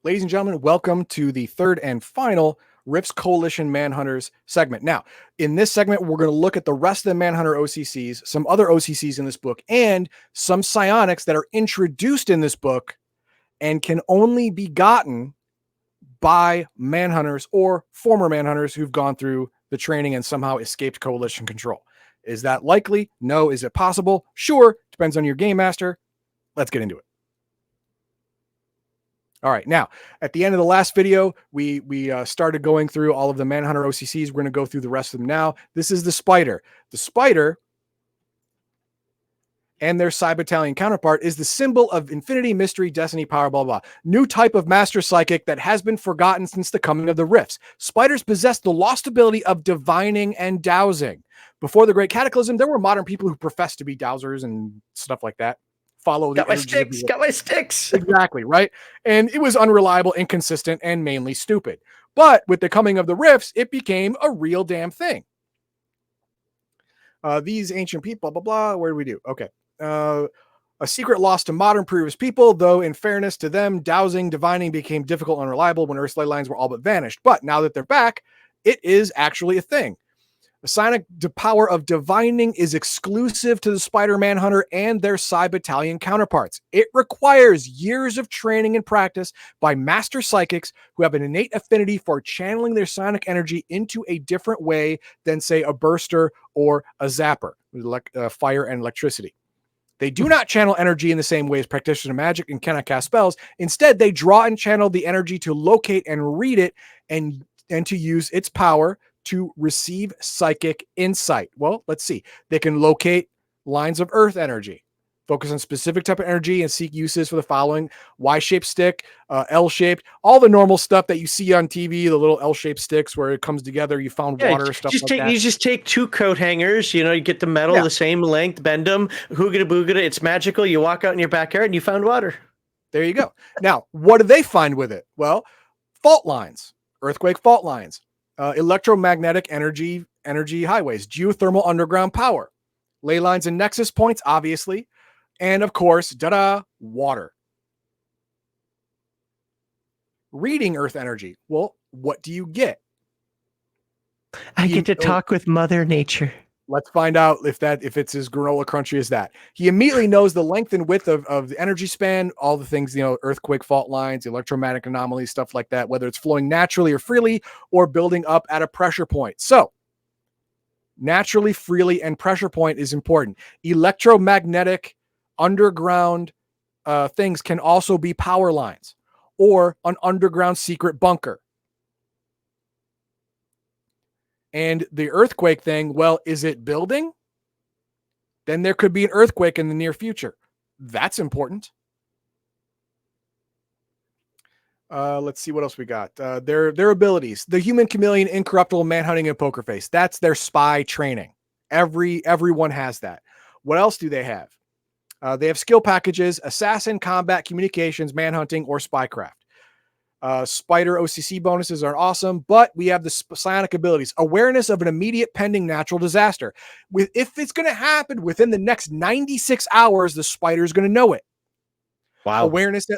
Ladies and gentlemen, welcome to the third and final Rifts Coalition Manhunters segment. Now, in this segment, we're going to look at the rest of the Manhunter O.C.C.s, some other O.C.C.s in this book, and some psionics that are introduced in this book and can only be gotten by Manhunters or former Manhunters who've gone through the training and somehow escaped Coalition control. Is that likely? No. Is it possible? Sure. Depends on your game master. Let's get into it. All right. Now, at the end of the last video, we started going through all of the Manhunter O.C.C.s. We're going to go through the rest of them now. This is the Spider. The Spider and their Psi Battalion counterpart is the symbol of infinity, mystery, destiny, power, blah, blah. New type of master psychic that has been forgotten since the coming of the Rifts. Spiders possess the lost ability of divining and dowsing. Before the Great Cataclysm, there were modern people who professed to be dowsers and stuff like that. Got my sticks. Exactly, right? And it was unreliable, inconsistent, and mainly stupid. But with the coming of the Rifts, it became a real damn thing. These ancient people, blah, blah, blah. Where do we do? Okay. A secret lost to modern previous people, though in fairness to them, dowsing, divining became difficult and unreliable when Earth's ley lines were all but vanished. But now that they're back, it is actually a thing. The psionic power of divining is exclusive to the Spider Manhunter and their Psi Battalion counterparts. It requires years of training and practice by master psychics who have an innate affinity for channeling their psionic energy into a different way than, say, a burster or a zapper, fire and electricity. They do not channel energy in the same way as practitioners of magic and cannot cast spells. Instead, they draw and channel the energy to locate and read it and to use its power to receive psychic insight. Well, let's see. They can locate lines of earth energy, focus on specific type of energy, and seek uses for the following: Y-shaped stick, L-shaped, all the normal stuff that you see on TV, the little L-shaped sticks where it comes together. You found water, stuff like that. You just take two coat hangers, you get the metal the same length, bend them, hoogada boogada. It's magical. You walk out in your backyard and you found water. There you go. Now, what do they find with it? Well, fault lines, earthquake fault lines. Electromagnetic energy highways, geothermal underground power, ley lines and nexus points, obviously, and of course, water. Reading earth energy. Well, what do you get? I get to talk with Mother Nature. Let's find out if it's as granola crunchy as that. He immediately knows the length and width of the energy span, all the things, earthquake fault lines, electromagnetic anomalies, stuff like that, whether it's flowing naturally or freely or building up at a pressure point. So naturally, freely, and pressure point is important. Electromagnetic underground things can also be power lines or an underground secret bunker. And the earthquake thing, well, is it building? Then there could be an earthquake in the near future. That's important. Let's see what else we got. Their abilities. The human chameleon, incorruptible, manhunting, and poker face. That's their spy training. Everyone has that. What else do they have? They have skill packages: assassin, combat, communications, manhunting, or spycraft. Spider O.C.C. bonuses are awesome, but we have the psionic abilities: awareness of an immediate pending natural disaster. If it's going to happen within the next 96 hours, the Spider is going to know it. Wow. Awareness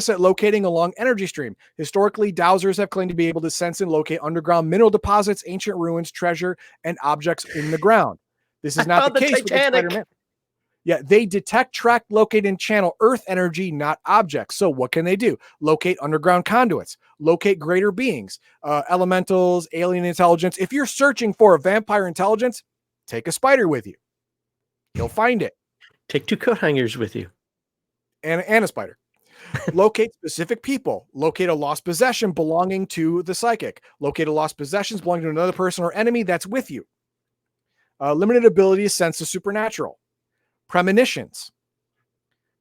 at locating along energy stream. Historically, dowsers have claimed to be able to sense and locate underground mineral deposits, ancient ruins, treasure, and objects in the ground. This is not the case with the Spider-Man. Yeah, they detect, track, locate, and channel earth energy, not objects. So what can they do? Locate underground conduits, locate greater beings, elementals, alien intelligence. If you're searching for a vampire intelligence, take a spider with you. You'll find it. Take two coat hangers with you. And a spider. Locate specific people. Locate a lost possession belonging to the psychic. Locate a lost possessions belonging to another person or enemy that's with you. Limited ability to sense the supernatural. Premonitions.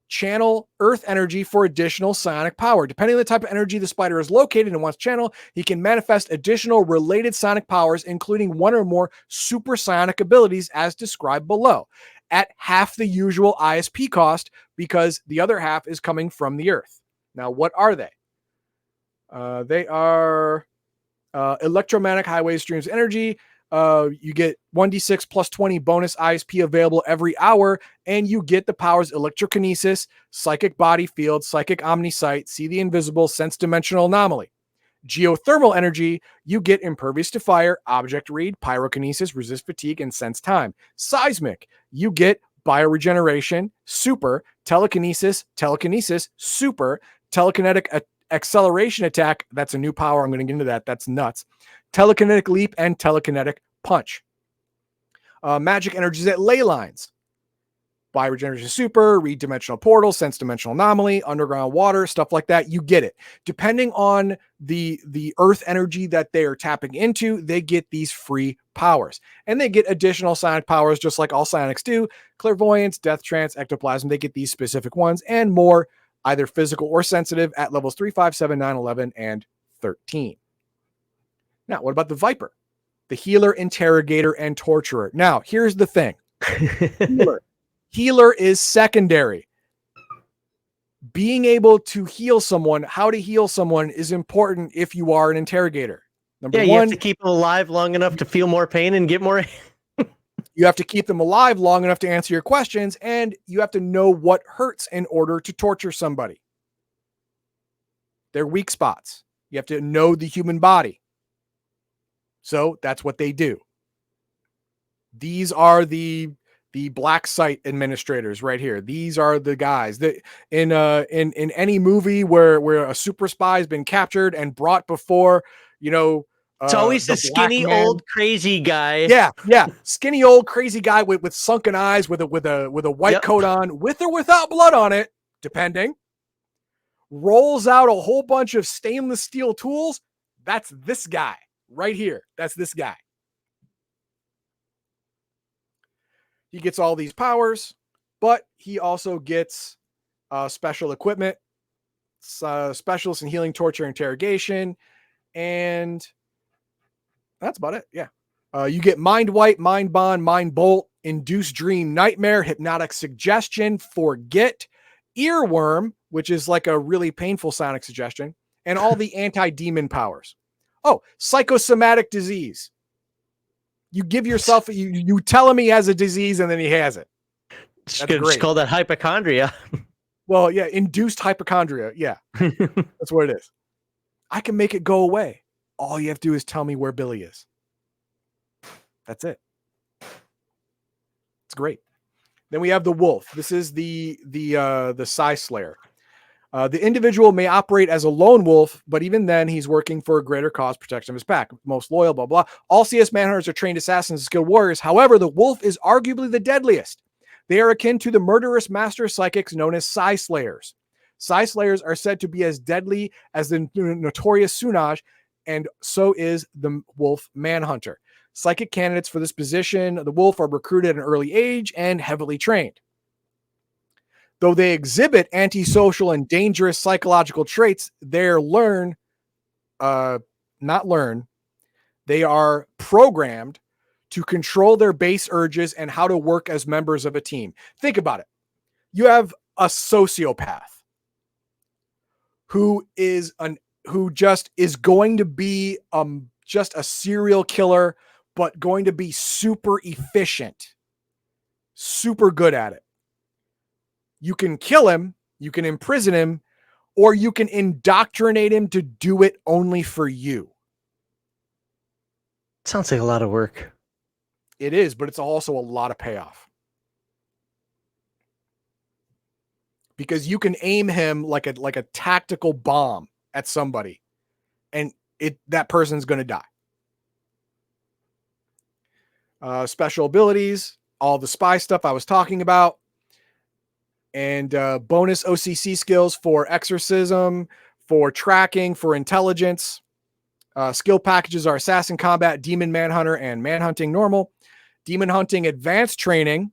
Channel earth energy for additional psionic power. Depending on the type of energy the spider is located and wants to channel, he can manifest additional related psionic powers, including one or more super psionic abilities as described below, at half the usual ISP cost, because the other half is coming from the earth. Now, what are they? They are electromagnetic highway streams of energy, You get 1d6 plus 20 bonus ISP available every hour, and you get the powers Electrokinesis, Psychic Body Field, Psychic Omniscience, See the Invisible, Sense Dimensional Anomaly. Geothermal energy, you get Impervious to Fire, Object Read, Pyrokinesis, Resist Fatigue, and Sense Time. Seismic, you get Bioregeneration, Super, Telekinesis, Super, Telekinetic Acceleration Attack. That's a new power. I'm going to get into that. That's nuts. Telekinetic Leap and Telekinetic Punch. Magic energies at ley lines. Bioregeneration Super, Read Dimensional Portal, Sense Dimensional Anomaly, Underground Water, stuff like that. You get it. Depending on the earth energy that they are tapping into, they get these free powers. And they get additional psionic powers, just like all psionics do. Clairvoyance, Death Trance, Ectoplasm, they get these specific ones and more, either physical or sensitive, at levels 3, 5, 7, 9, 11, and 13. Now, what about the Viper? The Healer, Interrogator, and Torturer. Now, here's the thing. Healer is secondary. Being able to heal someone, how to heal someone is important if you are an interrogator. Number one, you have to keep them alive long enough to feel more pain and get more. You have to keep them alive long enough to answer your questions, and you have to know what hurts in order to torture somebody. Their weak spots. You have to know the human body. So that's what they do. These are the black site administrators right here. These are the guys that in any movie where a super spy has been captured and brought before, it's always the skinny old crazy guy. Yeah, skinny old crazy guy with sunken eyes, with a white coat on, with or without blood on it, depending. Rolls out a whole bunch of stainless steel tools. That's this guy right here. That's this guy. He gets all these powers, but he also gets special equipment, specialists in healing, torture, interrogation, and that's about it. Yeah. You get Mind Wipe, Mind Bond, Mind Bolt, Induce Dream Nightmare, Hypnotic Suggestion, Forget, Earworm, which is like a really painful sonic suggestion, and all the anti-demon powers. Oh, Psychosomatic Disease. You give yourself, you tell him he has a disease and then he has it. It's called that hypochondria. Well, yeah, induced hypochondria. Yeah, that's what it is. I can make it go away. All you have to do is tell me where Billy is. That's it. It's great. Then we have the Wolf. This is the Psi Slayer. The individual may operate as a lone wolf, but even then, he's working for a greater cause, protection of his pack. Most loyal, blah, blah. All CS Manhunters are trained assassins and skilled warriors. However, the wolf is arguably the deadliest. They are akin to the murderous master psychics known as Psi Slayers. Psi Slayers are said to be as deadly as the notorious Sunaj, and so is the Wolf Manhunter. Psychic candidates for this position, the wolf, are recruited at an early age and heavily trained. Though they exhibit antisocial and dangerous psychological traits, they are programmed to control their base urges and how to work as members of a team. Think about it. You have a sociopath who just is going to be just a serial killer, but going to be super efficient, super good at it. You can kill him, you can imprison him, or you can indoctrinate him to do it only for you. Sounds like a lot of work. It is, but it's also a lot of payoff. Because you can aim him like a tactical bomb at somebody, and that person's going to die. Special abilities, all the spy stuff I was talking about. And bonus O.C.C. skills for exorcism, for tracking, for intelligence. Skill packages are Assassin Combat, Demon Manhunter, and Manhunting Normal. Demon Hunting Advanced Training.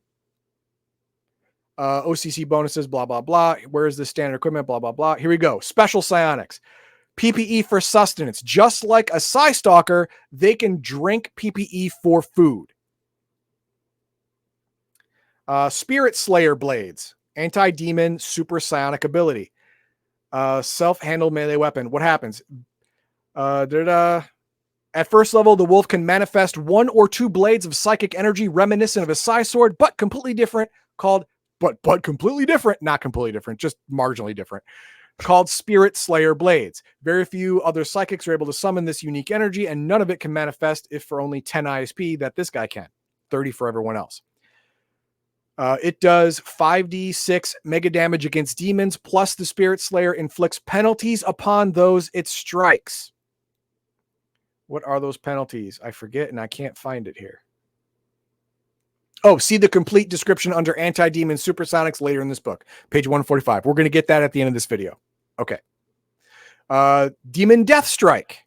O.C.C. bonuses, blah, blah, blah. Where's the standard equipment, blah, blah, blah. Here we go. Special Psionics. PPE for sustenance. Just like a Psi Stalker, they can drink PPE for food. Spirit Slayer Blades. Anti-demon super psionic ability. Self-handled melee weapon. What happens? At first level, the wolf can manifest 1 or 2 blades of psychic energy reminiscent of a Psi sword, but completely different, completely different, not completely different, just marginally different, called Spirit Slayer blades. Very few other psychics are able to summon this unique energy, and none of it can manifest if for only 10 ISP that this guy can, 30 for everyone else. It does 5d6 mega damage against demons, plus the Spirit Slayer inflicts penalties upon those it strikes. What are those penalties? I forget, and I can't find it here. Oh, see the complete description under Anti-Demon Supersonics later in this book, page 145. We're going to get that at the end of this video. Okay. Demon Death Strike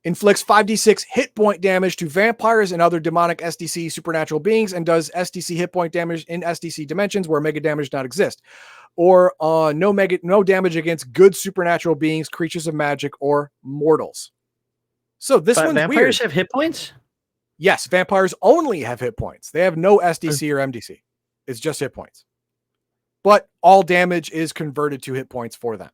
inflicts 5d6 hit point damage to vampires and other demonic SDC supernatural beings, and does SDC hit point damage in SDC dimensions where mega damage does not exist, or no damage against good supernatural beings, creatures of magic, or mortals. So this one's vampires weird. Have hit points? Yes, vampires only have hit points. They have no SDC or MDC. It's just hit points. But all damage is converted to hit points for them.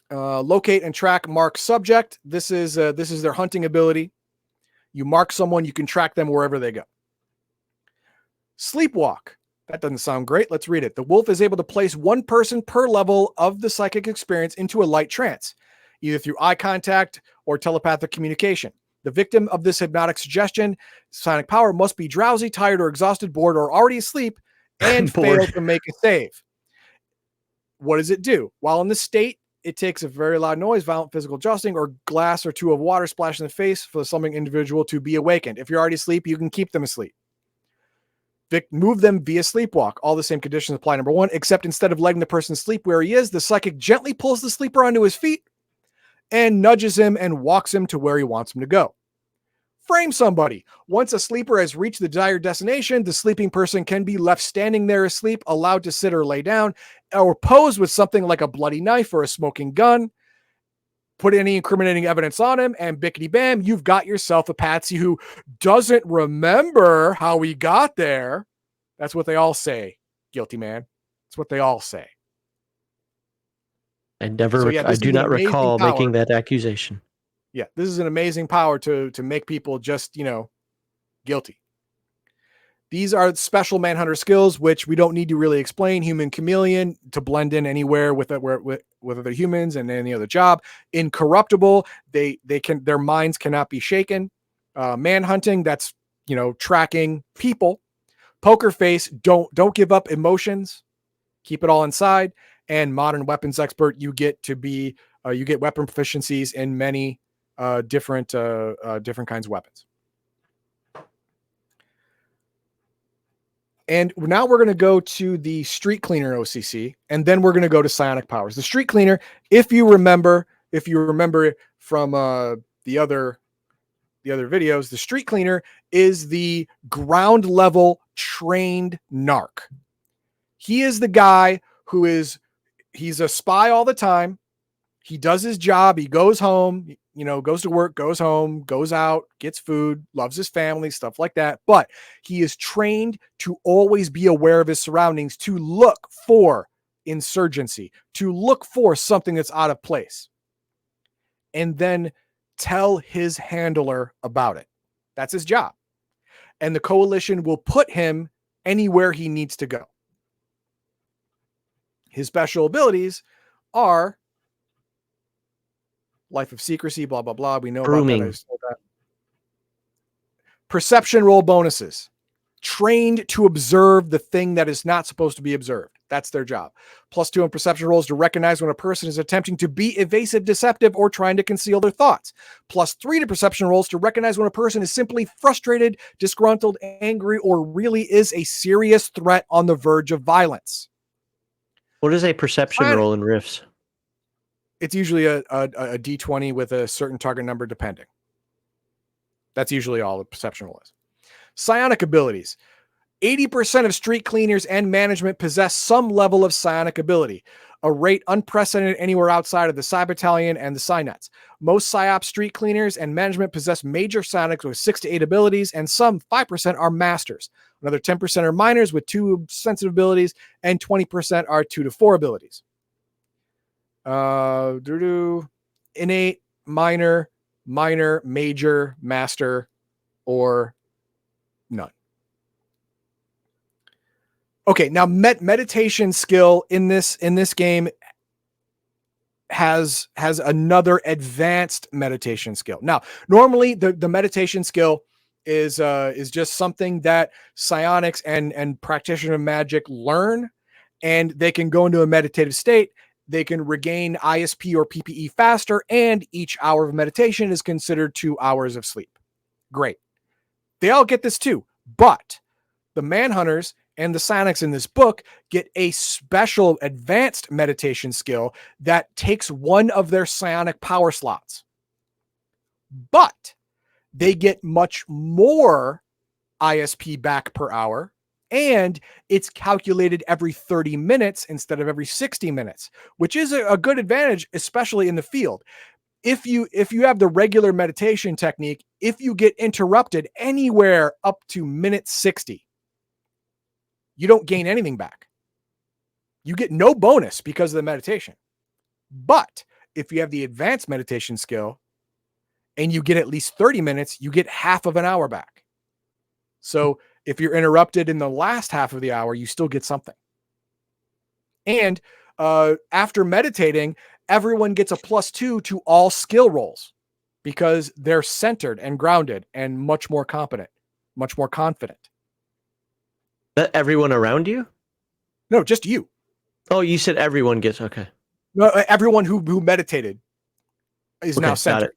Locate and track mark subject. This is their hunting ability. You mark someone, you can track them wherever they go. Sleepwalk. That doesn't sound great. Let's read it. The wolf is able to place one person per level of the psychic experience into a light trance, either through eye contact or telepathic communication. The victim of this hypnotic suggestion, psionic power, must be drowsy, tired, or exhausted, bored, or already asleep, and fail to make a save. What does it do? While in this state, it takes a very loud noise, violent physical jostling, or glass or 2 of water splash in the face for the summoning individual to be awakened. If you're already asleep, you can keep them asleep. Move them via sleepwalk. All the same conditions apply. Number 1, except instead of letting the person sleep where he is, the psychic gently pulls the sleeper onto his feet and nudges him and walks him to where he wants him to go. Frame somebody. Once a sleeper has reached the desired destination, the sleeping person can be left standing there asleep, allowed to sit or lay down, or pose with something like a bloody knife or a smoking gun. Put any incriminating evidence on him, and bickety bam, you've got yourself a patsy who doesn't remember how he got there. That's what they all say, guilty man. That's what they all say. I do not recall making that accusation. Yeah, this is an amazing power to make people just, guilty. These are special Manhunter skills, which we don't need to really explain. Human chameleon, to blend in anywhere with other humans and any other job. Incorruptible, their minds cannot be shaken. Manhunting, that's tracking people. Poker face, don't give up emotions. Keep it all inside. And modern weapons expert, you get weapon proficiencies in many different kinds of weapons. And now we're going to go to the Street Cleaner OCC, and then we're going to go to Psionic Powers. The Street Cleaner, if you remember from the other videos, the Street Cleaner is the ground level trained narc. He is the guy he's a spy all the time. He does his job. He goes home, goes to work, goes home, goes out, gets food, loves his family, stuff like that. But he is trained to always be aware of his surroundings, to look for insurgency, to look for something that's out of place, and then tell his handler about it. That's his job. And the coalition will put him anywhere he needs to go. His special abilities are Life of Secrecy, blah, blah, blah. We know Grooming. about that. Perception roll bonuses. Trained to observe the thing that is not supposed to be observed. That's their job. +2 on perception rolls to recognize when a person is attempting to be evasive, deceptive, or trying to conceal their thoughts. +3 to perception rolls to recognize when a person is simply frustrated, disgruntled, angry, or really is a serious threat on the verge of violence. What is a perception roll in Rifts? It's usually a D20 with a certain target number depending. That's usually all the perception roll is. Psionic abilities. 80% of street cleaners and management possess some level of psionic ability, a rate unprecedented anywhere outside of the Psi Battalion and the Psynuts. Most PsyOps street cleaners and management possess major psionics with 6 to 8 abilities, and some 5% are masters. Another 10% are minors with 2 sensitive abilities, and 20% are 2 to 4 abilities. Innate, minor, minor, major, master, or none. Okay, now meditation skill in this game has another advanced meditation skill. Now, normally the meditation skill is just something that psionics and practitioner of magic learn, and they can go into a meditative state. They can regain ISP or PPE faster, and each hour of meditation is considered 2 hours of sleep. Great. They all get this too, but the Manhunters and the psionics in this book get a special advanced meditation skill that takes one of their psionic power slots. But they get much more ISP back per hour, and it's calculated every 30 minutes instead of every 60 minutes, which is a good advantage, especially in the field. If you have the regular meditation technique, if you get interrupted anywhere up to minute 60, you don't gain anything back. You get no bonus because of the meditation. But if you have the advanced meditation skill and you get at least 30 minutes, you get half of an hour back. So if you're interrupted in the last half of the hour, you still get something. And after meditating, everyone gets a +2 to all skill rolls because they're centered and grounded and much more competent, much more confident. That everyone around you? No, just you. Oh, you said everyone gets, okay. No, everyone who meditated is Okay, now got centered. it.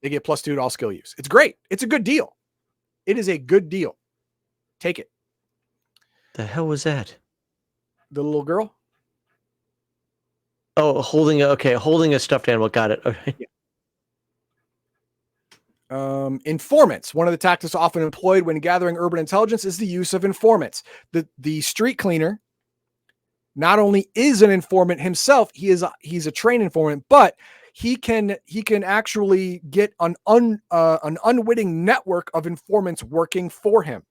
They get +2 to all skill use. It's great. It's a good deal. It is a good deal. Take it. The hell was that? The little girl? Oh, holding a stuffed animal. Got it. Okay. Yeah. Informants. One of the tactics often employed when gathering urban intelligence is the use of informants. The street cleaner not only is an informant himself, he's a trained informant, but he can actually get an unwitting network of informants working for him.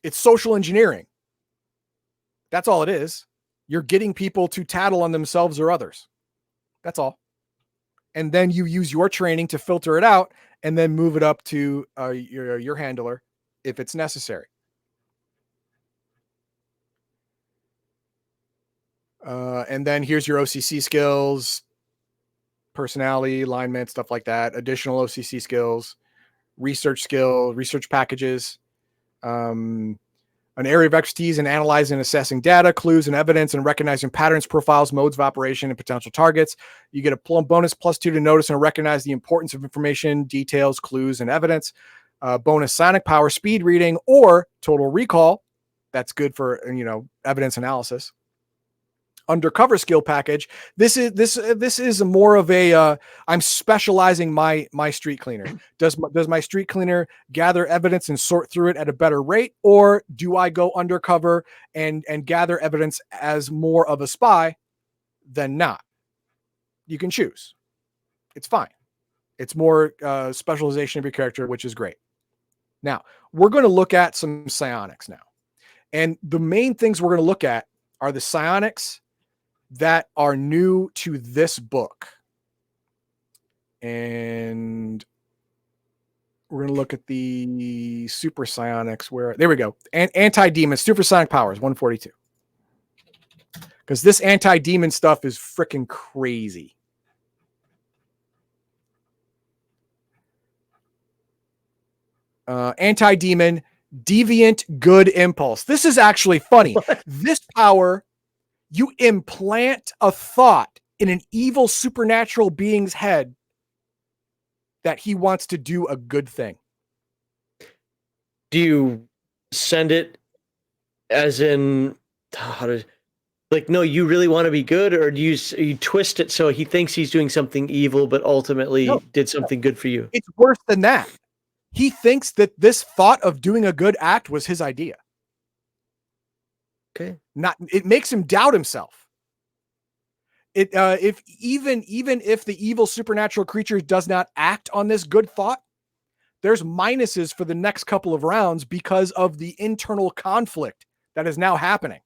It's social engineering. That's all it is. You're getting people to tattle on themselves or others. That's all. And then you use your training to filter it out and then move it up to your handler if it's necessary. And then here's your O.C.C. skills, personality, alignment, stuff like that. Additional O.C.C. skills, research packages, an area of expertise in analyzing and assessing data, clues, and evidence, and recognizing patterns, profiles, modes of operation, and potential targets. You get a bonus +2 to notice and recognize the importance of information, details, clues, and evidence. Bonus psionic power, speed reading, or total recall. That's good for evidence analysis. Undercover skill package. This is more of a I'm specializing my street cleaner. Does my street cleaner gather evidence and sort through it at a better rate, or do I go undercover and gather evidence as more of a spy than not? You can choose. It's fine. It's more specialization of your character, which is great. Now we're going to look at some psionics now, and the main things we're going to look at are the psionics that are new to this book. And we're going to look at the super psionics there we go. Anti-demon supersonic powers 142. Because this anti-demon stuff is freaking crazy. Anti-demon, deviant, good impulse. This is actually funny. What? This power, you implant a thought in an evil supernatural being's head that he wants to do a good thing. Do you send it as in, no, you really want to be good, or do you twist it so he thinks he's doing something evil, but ultimately did something good for you? It's worse than that. He thinks that this thought of doing a good act was his idea. Okay. It makes him doubt himself. If the evil supernatural creature does not act on this good thought, there's minuses for the next couple of rounds because of the internal conflict that is now happening.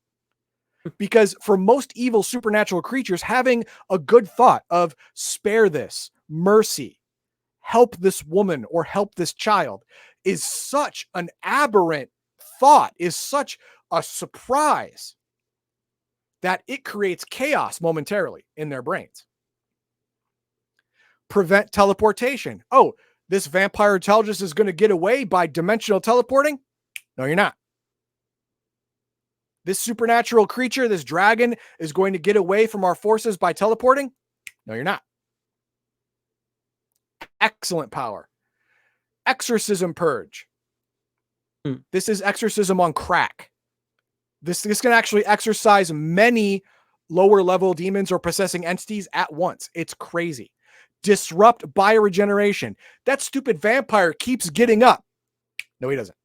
Because for most evil supernatural creatures, having a good thought of spare this, mercy, help this woman or help this child is such an aberrant thought, is such a surprise that it creates chaos momentarily in their brains. Prevent teleportation. Oh, this vampire intelligence is going to get away by dimensional teleporting? No, you're not. This supernatural creature, this dragon, is going to get away from our forces by teleporting? No, you're not. Excellent power. Exorcism purge. This is exorcism on crack. This can actually exorcise many lower level demons or possessing entities at once. It's crazy. Disrupt bioregeneration. That stupid vampire keeps getting up. No, he doesn't.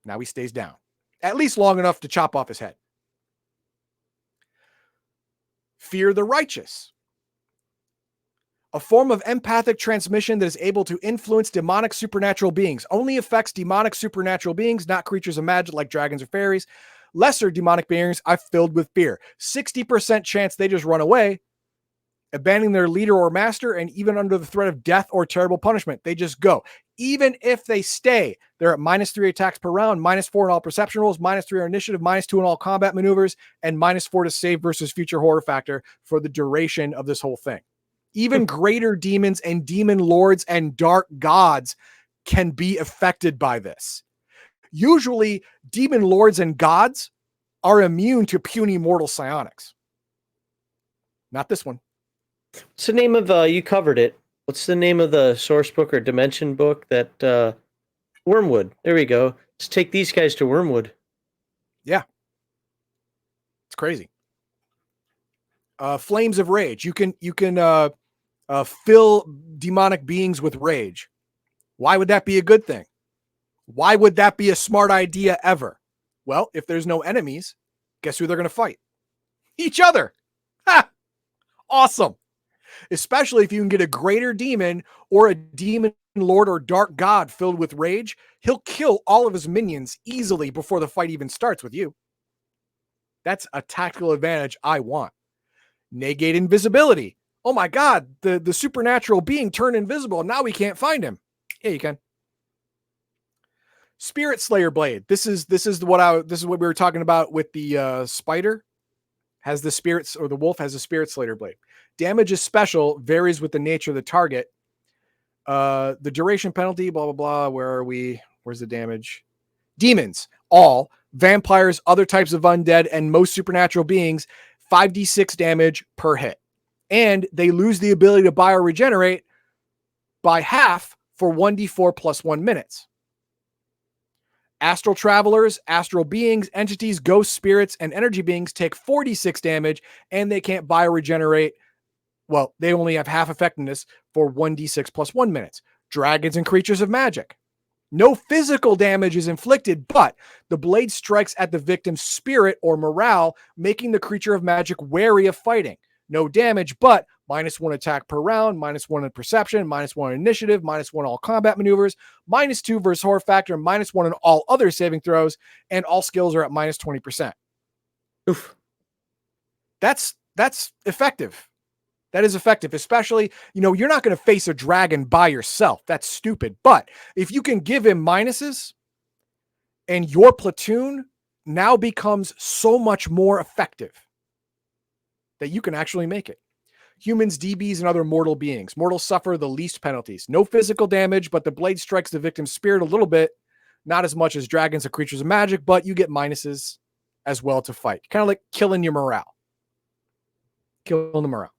Now he stays down. At least long enough to chop off his head. Fear the righteous. A form of empathic transmission that is able to influence demonic supernatural beings. Only affects demonic supernatural beings, not creatures of magic like dragons or fairies. Lesser demonic beings are filled with fear. 60% chance they just run away, abandoning their leader or master, and even under the threat of death or terrible punishment, they just go. Even if they stay, they're at -3 attacks per round, -4 in all perception rolls, -3 on initiative, -2 in all combat maneuvers, and -4 to save versus future horror factor for the duration of this whole thing. Even greater demons and demon lords and dark gods can be affected by this. Usually, demon lords and gods are immune to puny mortal psionics. Not this one. What's the name of, you covered it. What's the name of the source book or dimension book that, Wormwood. There we go. Let's take these guys to Wormwood. Yeah. It's crazy. Flames of Rage. You can fill demonic beings with rage. Why would that be a good thing? Why would that be a smart idea ever? Well, if there's no enemies, guess who they're going to fight? Each other. Ha! Awesome. Especially if you can get a greater demon or a demon lord or dark god filled with rage, he'll kill all of his minions easily before the fight even starts with you. That's a tactical advantage I want. Negate invisibility. Oh my God, the supernatural being turned invisible. Now we can't find him. Yeah, you can. Spirit Slayer Blade. This is what we were talking about with the spider. Has the spirits, or the wolf has a Spirit Slayer Blade. Damage is special, varies with the nature of the target. The duration penalty, blah, blah, blah. Where are we? Where's the damage? Demons, all, vampires, other types of undead, and most supernatural beings, 5d6 damage per hit. And they lose the ability to bioregenerate by half for 1d4 plus 1 minutes. Astral travelers, astral beings, entities, ghosts, spirits, and energy beings take 46 damage, and they can't bioregenerate. Well, they only have half effectiveness for 1d6 plus 1 minutes. Dragons and creatures of magic. No physical damage is inflicted, but the blade strikes at the victim's spirit or morale, making the creature of magic wary of fighting. No damage, but -1 attack per round, -1 in perception, -1 in initiative, -1 all combat maneuvers, -2 versus horror factor, -1 in all other saving throws, and all skills are at -20%. Oof. That's effective. That is effective, especially, you're not going to face a dragon by yourself. That's stupid. But if you can give him minuses, and your platoon now becomes so much more effective that you can actually make it. Humans, DBs, and other mortal beings. Mortals suffer the least penalties. No physical damage, but the blade strikes the victim's spirit a little bit. Not as much as dragons or creatures of magic, but you get minuses as well to fight. Kind of like killing your morale. Killing the morale.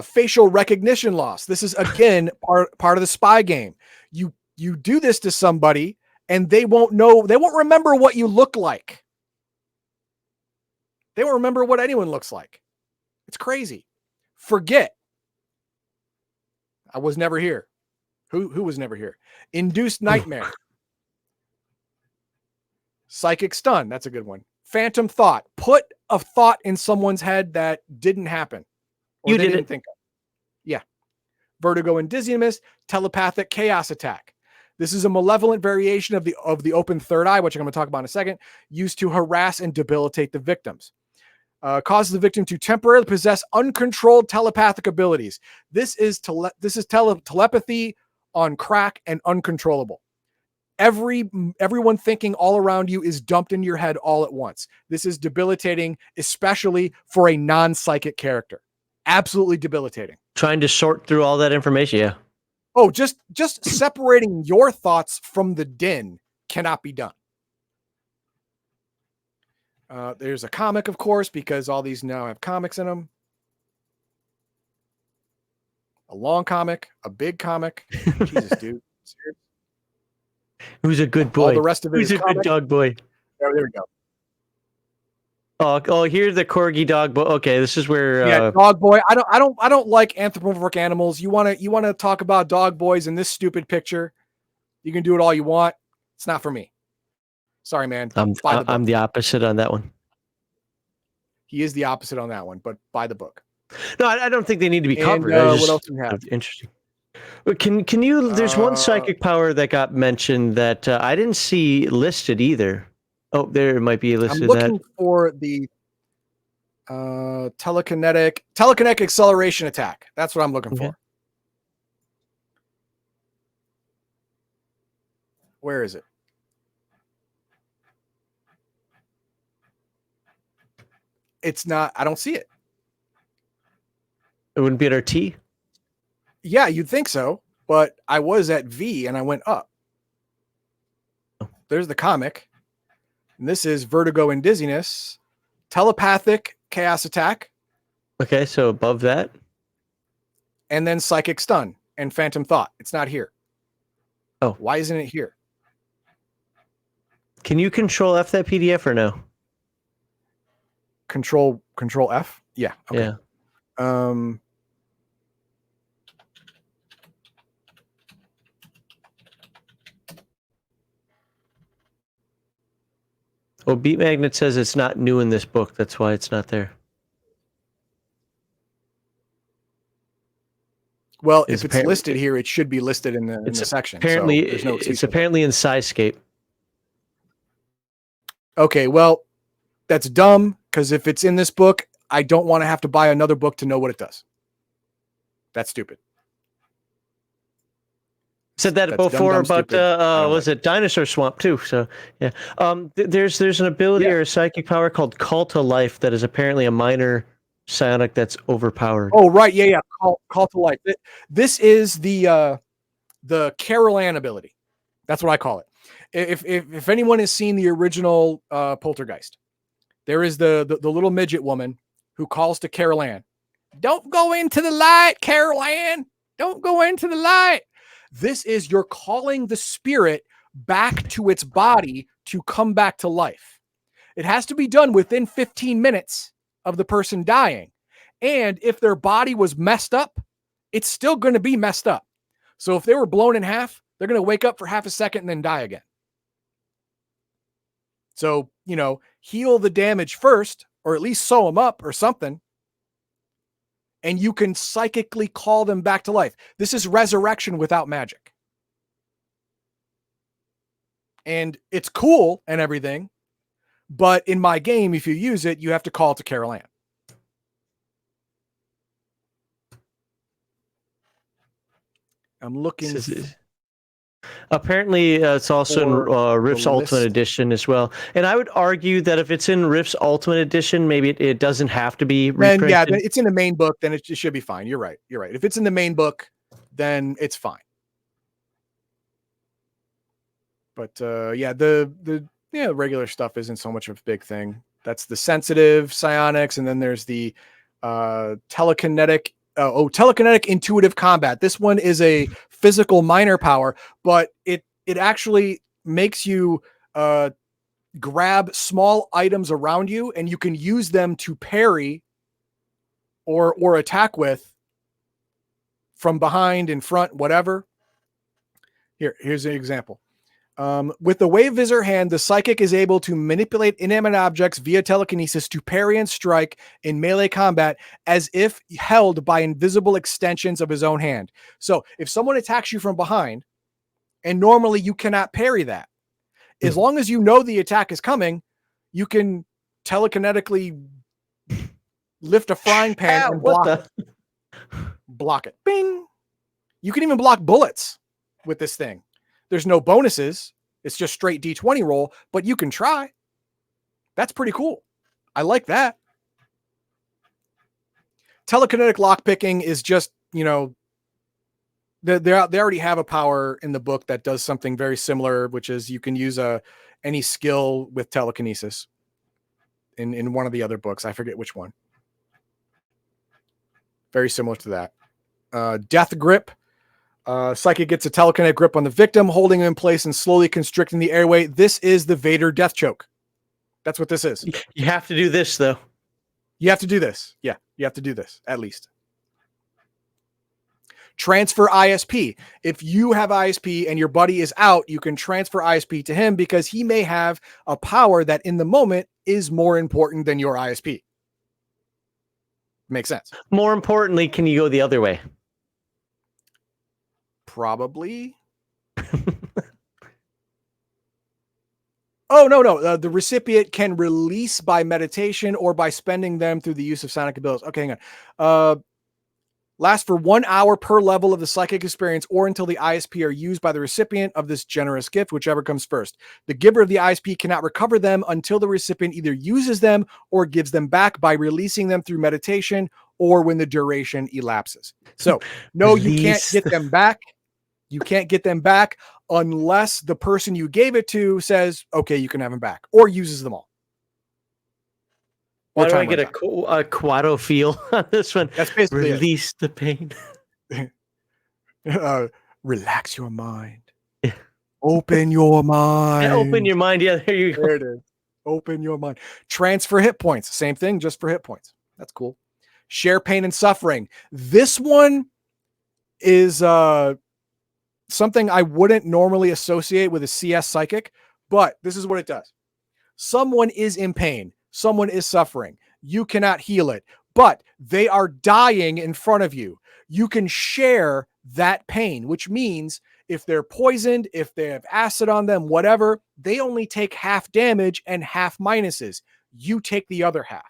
Facial recognition loss. This is, again, part of the spy game. You do this to somebody, and they won't remember what you look like. They won't remember what anyone looks like. It's crazy. Forget. I was never here. Who was never here? Induced nightmare. Psychic stun. That's a good one. Phantom thought. Put a thought in someone's head that didn't happen. Or didn't think of. Yeah. Vertigo and dizziness. Telepathic chaos attack. This is a malevolent variation of the open third eye, which I'm going to talk about in a second, used to harass and debilitate the victims. Causes the victim to temporarily possess uncontrolled telepathic abilities. This is telepathy on crack and uncontrollable. Everyone thinking all around you is dumped into your head all at once. This is debilitating, especially for a non-psychic character. Absolutely debilitating. Trying to sort through all that information, yeah. Oh, just separating your thoughts from the din cannot be done. There's a comic, of course, because all these now have comics in them. A long comic, a big comic. Jesus, dude. Seriously? Who's a good boy? All the rest of it Who's a good dog boy? Oh, there we go. Oh, here's the corgi dog boy. Okay, this is where yeah, dog boy. I don't like anthropomorphic animals. You wanna talk about dog boys in this stupid picture? You can do it all you want. It's not for me. Sorry, man. I'm the opposite on that one. He is the opposite on that one, but buy the book. No, I don't think they need to be covered. What else do we have? Interesting. Can you? There's one psychic power that got mentioned that I didn't see listed either. Oh, there might be listed. I'm looking for the telekinetic acceleration attack. That's what I'm looking for. Where is it? It's not. I don't see it. It wouldn't be at our T? Yeah, you'd think so, but I was at V and I went up. There's the comic. And this is Vertigo and Dizziness. Telepathic Chaos Attack. Okay, so above that. And then Psychic Stun and Phantom Thought. It's not here. Oh. Why isn't it here? Can you control F that PDF or no? Control F? Yeah. Okay. Yeah. Oh, Beat Magnet says it's not new in this book. That's why it's not there. Well, if it's listed here, it should be listed in the section. Apparently, so there's no excuse. It's apparently in Scyscape. Okay, well, that's dumb, because if it's in this book, I don't want to have to buy another book to know what it does. That's stupid. Said that before about was it Dinosaur Swamp too? So yeah, there's an ability or a psychic power called Call to Life that is apparently a minor psionic that's overpowered. Oh right, yeah. Call to Life. This is the Carol Ann ability. That's what I call it. If anyone has seen the original Poltergeist, there is the little midget woman who calls to Carol Ann. Don't go into the light, Carol Ann. Don't go into the light. This is you're calling the spirit back to its body to come back to life. It has to be done within 15 minutes of the person dying. And if their body was messed up, it's still going to be messed up. So if they were blown in half, they're going to wake up for half a second and then die again. So, heal the damage first, or at least sew them up or something. And you can psychically call them back to life. This is resurrection without magic. And it's cool and everything, but in my game, if you use it, you have to call to Carol Ann. I'm looking. Apparently, it's also in Rifts Ultimate Edition as well. And I would argue that if it's in Rifts Ultimate Edition, maybe it doesn't have to be reprinted. Yeah, it's in the main book, then it should be fine. You're right. If it's in the main book, then it's fine. But the regular stuff isn't so much of a big thing. That's the sensitive psionics, and then there's the telekinetic intuitive combat. This one is a physical minor power, but it actually makes you grab small items around you, and you can use them to parry or attack with from behind, in front, whatever. Here's an example. With the Wave Visor hand, the psychic is able to manipulate inanimate objects via telekinesis to parry and strike in melee combat as if held by invisible extensions of his own hand. So if someone attacks you from behind, And normally you cannot parry that. As long as you know the attack is coming, you can telekinetically lift a frying pan and block it. Block it. Bing. You can even block bullets with this thing. There's no bonuses. It's just straight D20 roll, but you can try. That's pretty cool. I like that. Telekinetic lockpicking is just, you know, they already have a power in the book that does something very similar, which is you can use any skill with telekinesis in one of the other books. I forget which one. Very similar to that. Death grip. Psychic gets a telekinetic grip on the victim, holding him in place and slowly constricting the airway. This is the Vader death choke. That's what this is. You have to do this, though. You have to do this. Yeah, you have to do this, at least. Transfer ISP. If you have ISP and your buddy is out, you can transfer ISP to him because he may have a power that in the moment is more important than your ISP. Makes sense. More importantly, can you go the other way? Probably. Oh, no. The recipient can release by meditation or by spending them through the use of sonic abilities. Okay, hang on. Last for 1 hour per level of the psychic experience or until the ISP are used by the recipient of this generous gift, whichever comes first. The giver of the ISP cannot recover them until the recipient either uses them or gives them back by releasing them through meditation or when the duration elapses. So, no, you can't get them back. You can't get them back unless the person you gave it to says, okay, you can have them back, or uses them all. Why do I get a Quado feel on this one? That's basically release the pain. Relax your mind. Open your mind. Yeah, open your mind. Yeah, there you go. There it is. Open your mind. Transfer hit points. Same thing, just for hit points. That's cool. Share pain and suffering. This one is something I wouldn't normally associate with a CS psychic, but this is what it does. Someone is in pain. Someone is suffering. You cannot heal it, but they are dying in front of you. You can share that pain, which means if they're poisoned, if they have acid on them, whatever, they only take half damage and half minuses. You take the other half.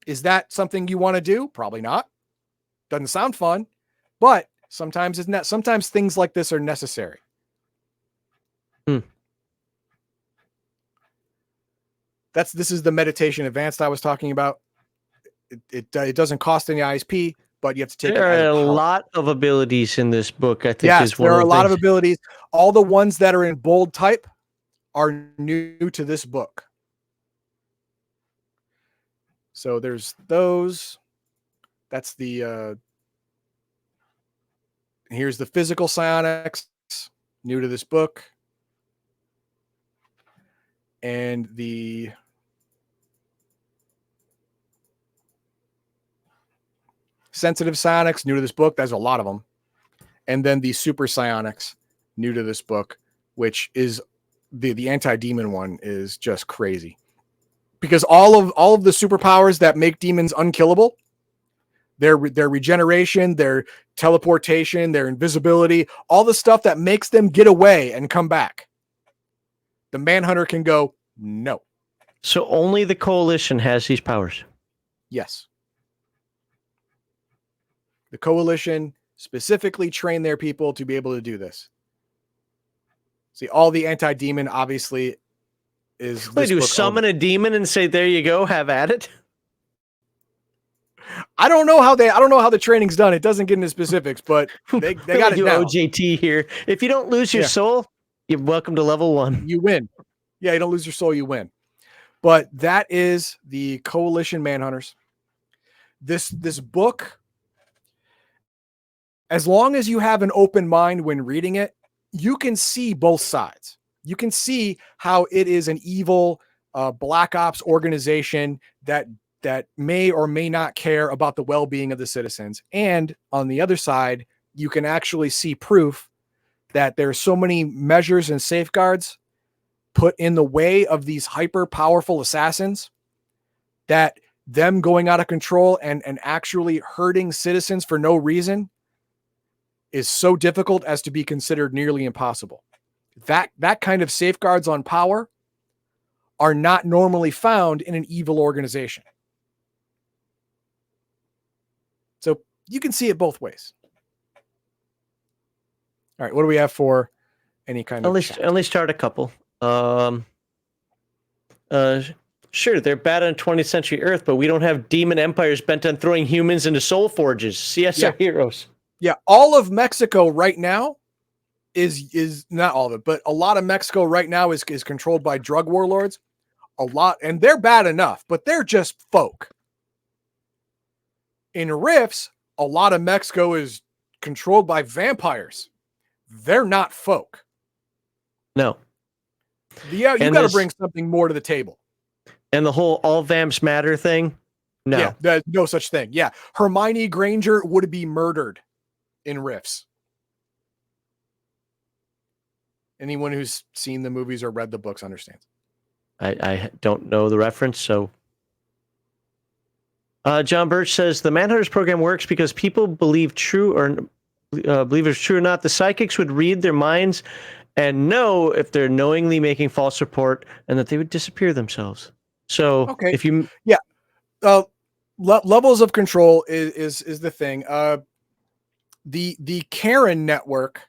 Is that something you want to do? Probably not. Doesn't sound fun, but sometimes isn't that? Sometimes things like this are necessary. This is the meditation advanced I was talking about. It doesn't cost any ISP, but you have to take. There are a lot of abilities in this book. I think yes, there are a lot of abilities. All the ones that are in bold type are new to this book. So there's those. That's the. Here's the physical psionics, new to this book. And the sensitive psionics, new to this book. There's a lot of them. And then the super psionics, new to this book, which is the anti-demon one is just crazy. Because all of the superpowers that make demons unkillable, their regeneration, their teleportation, their invisibility, all the stuff that makes them get away and come back. The Manhunter can go, no. So only the Coalition has these powers? Yes. The Coalition specifically train their people to be able to do this. See, all the anti-demon obviously is... They do summon a demon and say, there you go, have at it? I don't know how the training's done. It doesn't get into specifics, but they got it do now. OJT here. If you don't lose your soul, you're welcome to level 1. You win. Yeah, you don't lose your soul, you win. But that is the Coalition Manhunters. This book, as long as you have an open mind when reading it, you can see both sides. You can see how it is an evil black ops organization that may or may not care about the well-being of the citizens. And on the other side, you can actually see proof that there's so many measures and safeguards put in the way of these hyper powerful assassins that them going out of control and actually hurting citizens for no reason is so difficult as to be considered nearly impossible. That kind of safeguards on power are not normally found in an evil organization. So you can see it both ways. All right, what do we have for any kind of chat? At least start a couple. Sure, they're bad on 20th century Earth, but we don't have demon empires bent on throwing humans into soul forges. CS are heroes. Yeah, all of Mexico right now is not all of it, but a lot of Mexico right now is controlled by drug warlords. A lot, and they're bad enough, but they're just folk. In Rifts, a lot of Mexico is controlled by vampires. They're not folk. No. Yeah, you got to bring something more to the table. And the whole all vamps matter thing? No. Yeah, there's no such thing. Yeah, Hermione Granger would be murdered in Rifts. Anyone who's seen the movies or read the books understands. I don't know the reference, so. John Birch says the Manhunters program works because people believe true or believe it's true or not. The psychics would read their minds and know if they're knowingly making false report, and that they would disappear themselves. So okay, if you levels of control is the thing. The Karen network,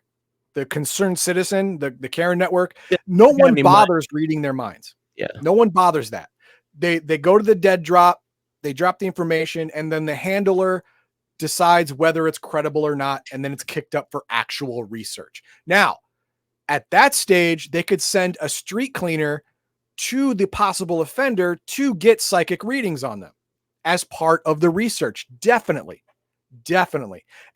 the concerned citizen, the Karen network, no one bothers reading their minds. Yeah, no one bothers that. They go to the dead drop, they drop the information, and then the handler decides whether it's credible or not, and then it's kicked up for actual research. Now, at that stage, they could send a street cleaner to the possible offender to get psychic readings on them as part of the research. Definitely.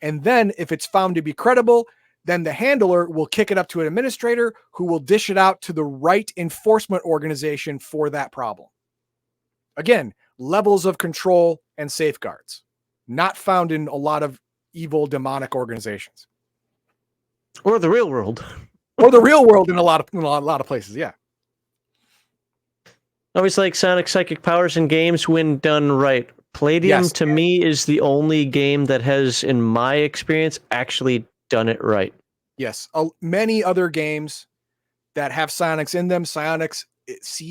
And then if it's found to be credible, then the handler will kick it up to an administrator who will dish it out to the right enforcement organization for that problem. Again, levels of control and safeguards, not found in a lot of evil demonic organizations. Or the real world. Or the real world in a lot of places, yeah. Always like Sonic psychic powers in games when done right. Palladium, to me, is the only game that has, in my experience, actually done it right. Yes. Many other games that have psionics in them, psionics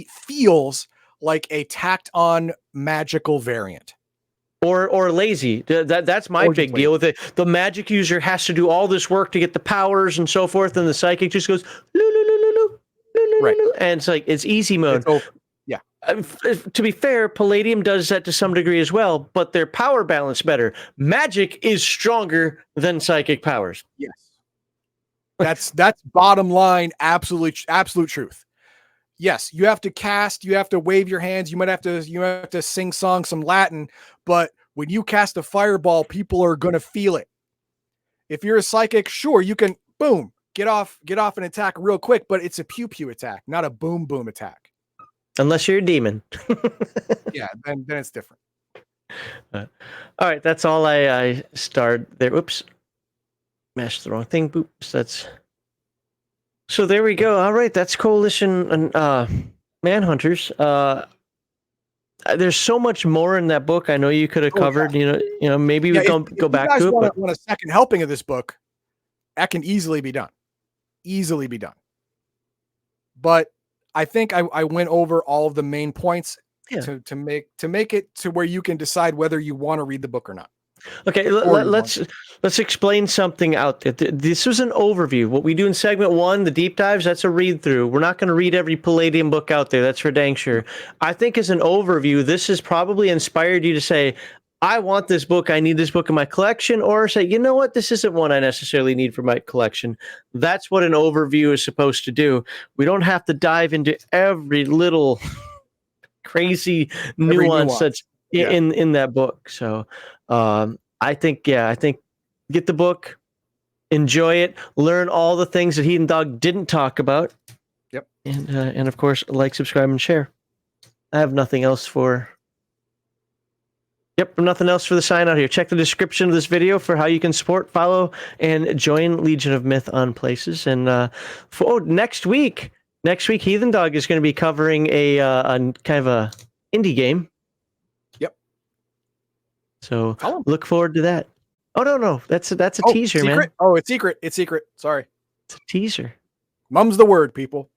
feels like a tacked on magical variant. Or lazy. That's my big deal with it. The magic user has to do all this work to get the powers and so forth, and the psychic just goes, right. And it's like, it's easy mode. Yeah. To be fair, Palladium does that to some degree as well, but their power balance better. Magic is stronger than psychic powers. Yes. That's bottom line, absolute truth. Yes, you have to cast, you have to wave your hands, you have to sing some Latin, but when you cast a fireball, people are gonna feel it. If you're a psychic, sure, you can boom, get off and attack real quick, but it's a pew attack, not a boom attack. Unless you're a demon. Yeah, then it's different. All right, that's all I starred there. Oops. Mashed the wrong thing. Oops, so there we go. All right, that's Coalition Manhunters. There's so much more in that book. I know you could have covered. Yeah. You know, maybe we go back to it. Want a second helping of this book, that can easily be done. But I think I went over all of the main points to make it to where you can decide whether you want to read the book or not. Okay, let's explain something out there. This was an overview. What we do in segment 1, the deep dives, that's a read through. We're not going to read every Palladium book out there. That's for dang sure. I think as an overview, this has probably inspired you to say, I want this book. I need this book in my collection, or say, you know what? This isn't one I necessarily need for my collection. That's what an overview is supposed to do. We don't have to dive into every little crazy nuance that's in that book. So I think get the book, enjoy it, learn all the things that Heathen Dog didn't talk about. Yep. And of course, like, subscribe, and share. I have nothing else for the sign out here. Check the description of this video for how you can support, follow, and join Legion of Myth on places. And next week, Heathen Dog is going to be covering a kind of a indie game. Yep. So Tell 'em. look forward to that. Oh no, that's a teaser, secret? man. Oh, it's secret. It's secret. Sorry. It's a teaser. Mum's the word, people.